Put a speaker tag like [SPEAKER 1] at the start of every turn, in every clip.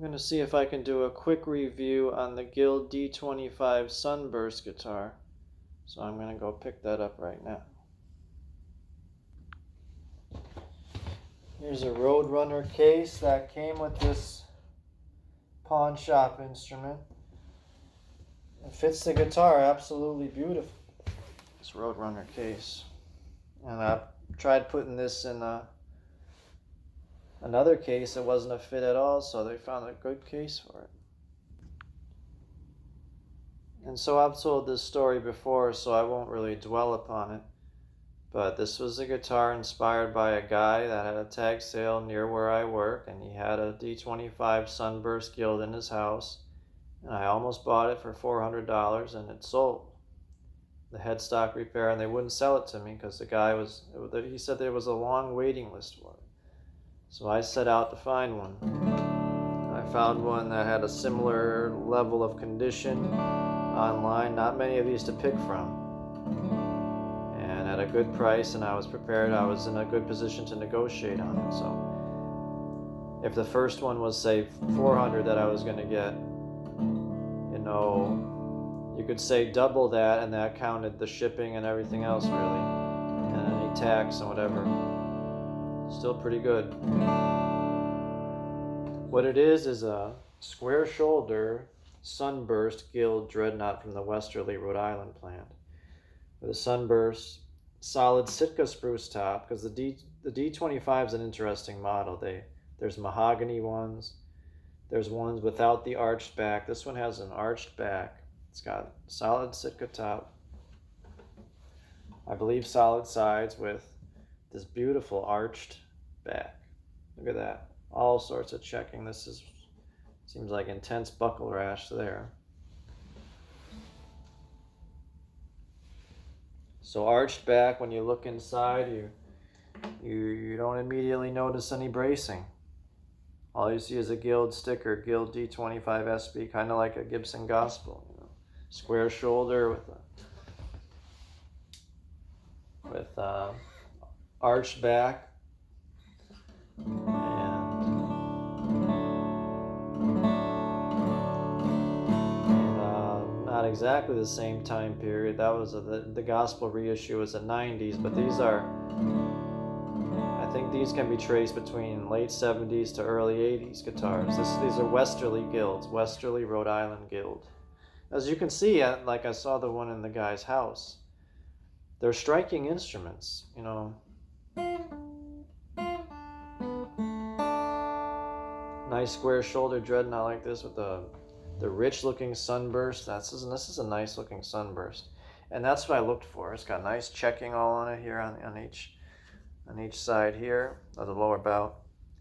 [SPEAKER 1] I'm going to see if I can do a quick review on the Guild D25 Sunburst guitar. So I'm going to go pick that up right now. Here's a Roadrunner case that came with this pawn shop instrument. It fits the guitar absolutely beautiful, this Roadrunner case. And I tried putting this in another case. It wasn't a fit at all, so they found a good case for it. And so I've told this story before, so I won't really dwell upon it. But this was a guitar inspired by a guy that had a tag sale near where I work, and he had a D25 Sunburst Guild in his house. And I almost bought it for $400, and it sold. The headstock repair, and they wouldn't sell it to me because the guy he said there was a long waiting list for it. So I set out to find one. I found one that had a similar level of condition online. Not many of these to pick from. And at a good price, and I was prepared. I was in a good position to negotiate on it. So if the first one was, say, $400 that I was going to get, you could say double that, and that counted the shipping and everything else, really, and any tax and whatever. Still pretty good. What it is a square shoulder Sunburst Guild Dreadnought from the Westerly, Rhode Island plant, with a Sunburst solid Sitka spruce top, because the D25 is an interesting model. There's mahogany ones. There's ones without the arched back. This one has an arched back. It's got solid Sitka top. I believe solid sides with this beautiful arched back. Look at that. All sorts of checking. Seems like intense buckle rash there. So arched back, when you look inside, you don't immediately notice any bracing. All you see is a Guild sticker, Guild D25 SB, kind of like a Gibson Gospel, square shoulder with arched back, and not exactly the same time period. That was the Gospel reissue was the 90s, but I think these can be traced between late 70s to early 80s guitars. These are Westerly Guilds, Westerly Rhode Island Guild. As you can see, like I saw the one in the guy's house, they're striking instruments, Nice square shoulder Dreadnought like this with the rich looking sunburst. This is a nice looking sunburst. And that's what I looked for. It's got nice checking all on it here on each side here of the lower bout.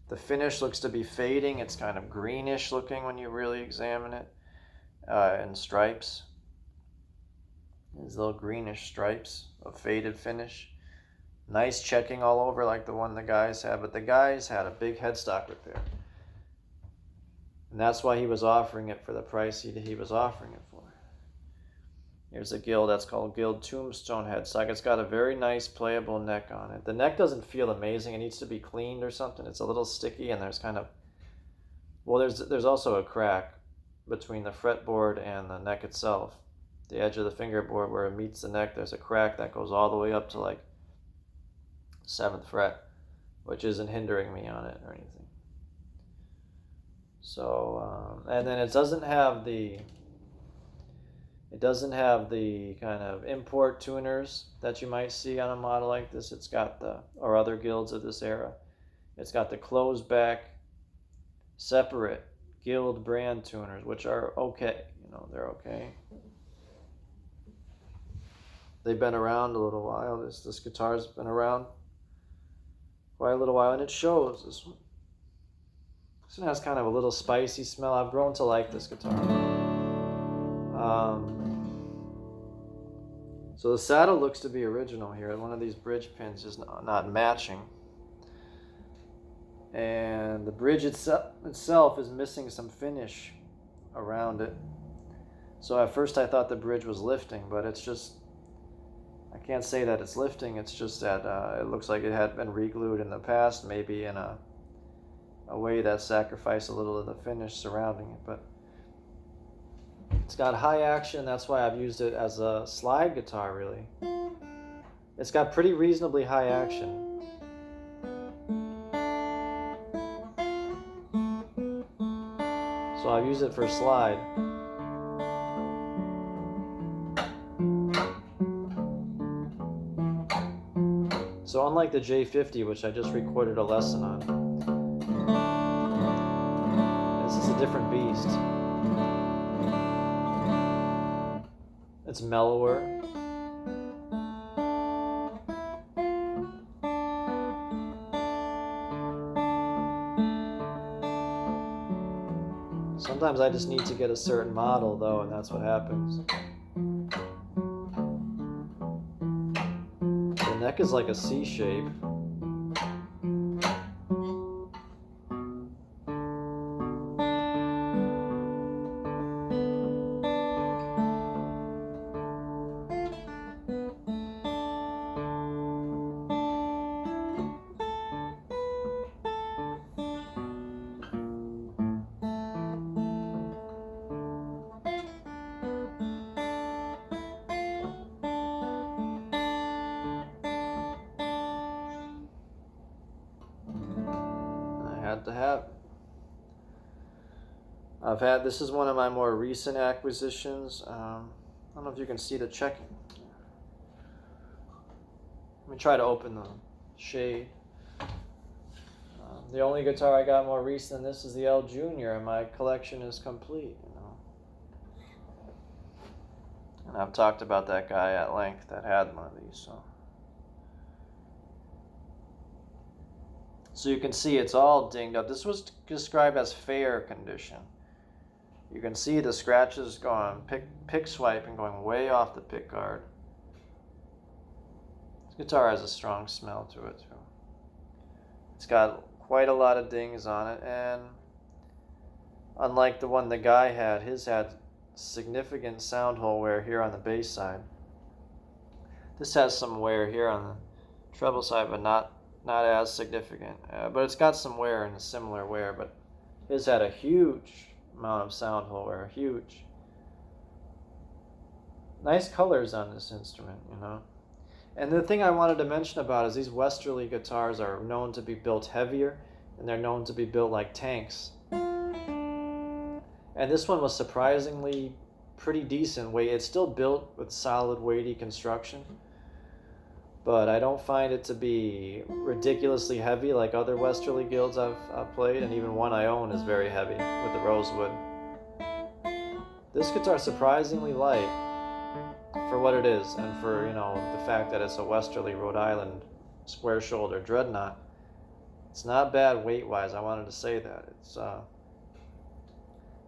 [SPEAKER 1] The finish looks to be fading. It's kind of greenish looking when you really examine it. And stripes. These little greenish stripes of faded finish. Nice checking all over like the one the guys had, but the guys had a big headstock repair. And that's why he was offering it for the price he was offering it for. Here's a Guild that's called Guild Tombstone headstock. It's got a very nice playable neck on it. The neck doesn't feel amazing. It needs to be cleaned or something. It's a little sticky, and there's there's also a crack between the fretboard and the neck itself. The edge of the fingerboard where it meets the neck, there's a crack that goes all the way up to like 7th fret, which isn't hindering me on it or anything. So, and then it doesn't have the kind of import tuners that you might see on a model like this. It's got or other Guilds of this era. It's got the closed back, separate Guild brand tuners, which are okay. They're okay. They've been around a little while. This guitar's been around quite a little while, and it shows. This one has kind of a little spicy smell. I've grown to like this guitar. So the saddle looks to be original here. One of these bridge pins is not matching. And the bridge itself is missing some finish around it. So at first I thought the bridge was lifting, but it's just, I can't say that it's lifting. It's just that it looks like it had been re-glued in the past, maybe in a a way that sacrificed a little of the finish surrounding it, but it's got high action. That's why I've used it as a slide guitar, really. It's got pretty reasonably high action. So I've used it for slide. So unlike the J50, which I just recorded a lesson on, this is a different beast. It's mellower. Sometimes I just need to get a certain model though, and that's what happens. The neck is like a C shape. To have. This is one of my more recent acquisitions. I don't know if you can see the checking. Let me try to open the shade. The only guitar I got more recent than this is the L Junior, and my collection is complete, you know. And I've talked about that guy at length that had one of these, so. So you can see it's all dinged up. This was described as fair condition. You can see the scratches going, pick swiping going way off the pick guard. This guitar has a strong smell to it too. It's got quite a lot of dings on it, and unlike the one the guy had, his had significant sound hole wear here on the bass side. This has some wear here on the treble side, but not as significant, but it's got some wear and a similar wear, but his had a huge amount of sound hole wear, huge. Nice colors on this instrument, you know. And the thing I wanted to mention about is these Westerly guitars are known to be built heavier, and they're known to be built like tanks. And this one was surprisingly pretty decent weight. It's still built with solid weighty construction, but I don't find it to be ridiculously heavy like other Westerly guilds I've played, and even one I own is very heavy with the rosewood. This guitar is surprisingly light for what it is, and for, you know, the fact that it's a Westerly Rhode Island square shoulder dreadnought. It's not bad weight-wise. I wanted to say that. It's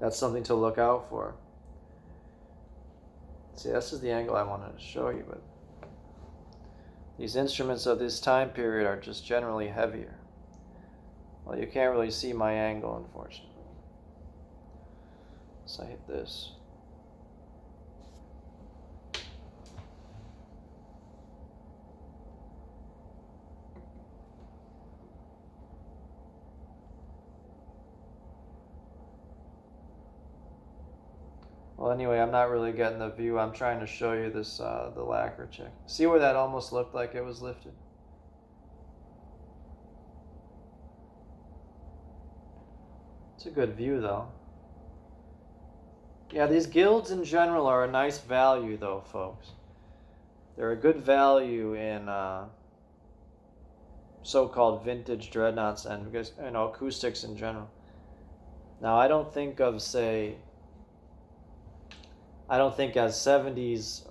[SPEAKER 1] that's something to look out for. See, this is the angle I wanted to show you, but these instruments of this time period are just generally heavier. Well, you can't really see my angle, unfortunately. So I hit this. Well, anyway, I'm not really getting the view. I'm trying to show you this, the lacquer check. See where that almost looked like it was lifted? It's a good view, though. Yeah, these guilds in general are a nice value, though, folks. They're a good value in so-called vintage dreadnoughts and, you know, acoustics in general. Now, I don't think as 70s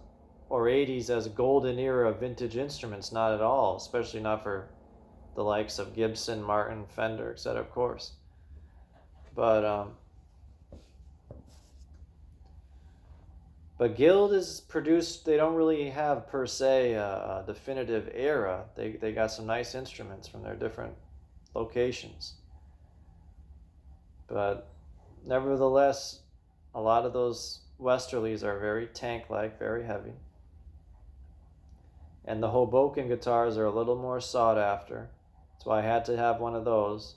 [SPEAKER 1] or 80s as golden era vintage instruments, not at all, especially not for the likes of Gibson, Martin, Fender, etc., of course. But Guild is produced, they don't really have per se a definitive era. They got some nice instruments from their different locations. But nevertheless, a lot of those Westerlies are very tank-like, very heavy. And the Hoboken guitars are a little more sought after. That's why I had to have one of those.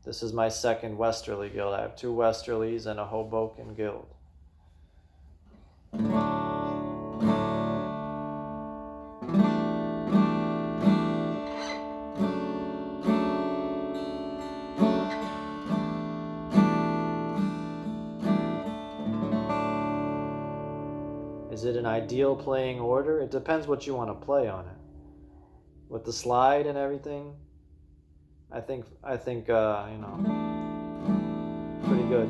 [SPEAKER 1] This is my second Westerly guild. I have 2 Westerlies and a Hoboken guild. Is it an ideal playing order? It depends what you want to play on it. With the slide and everything, I think you know, pretty good.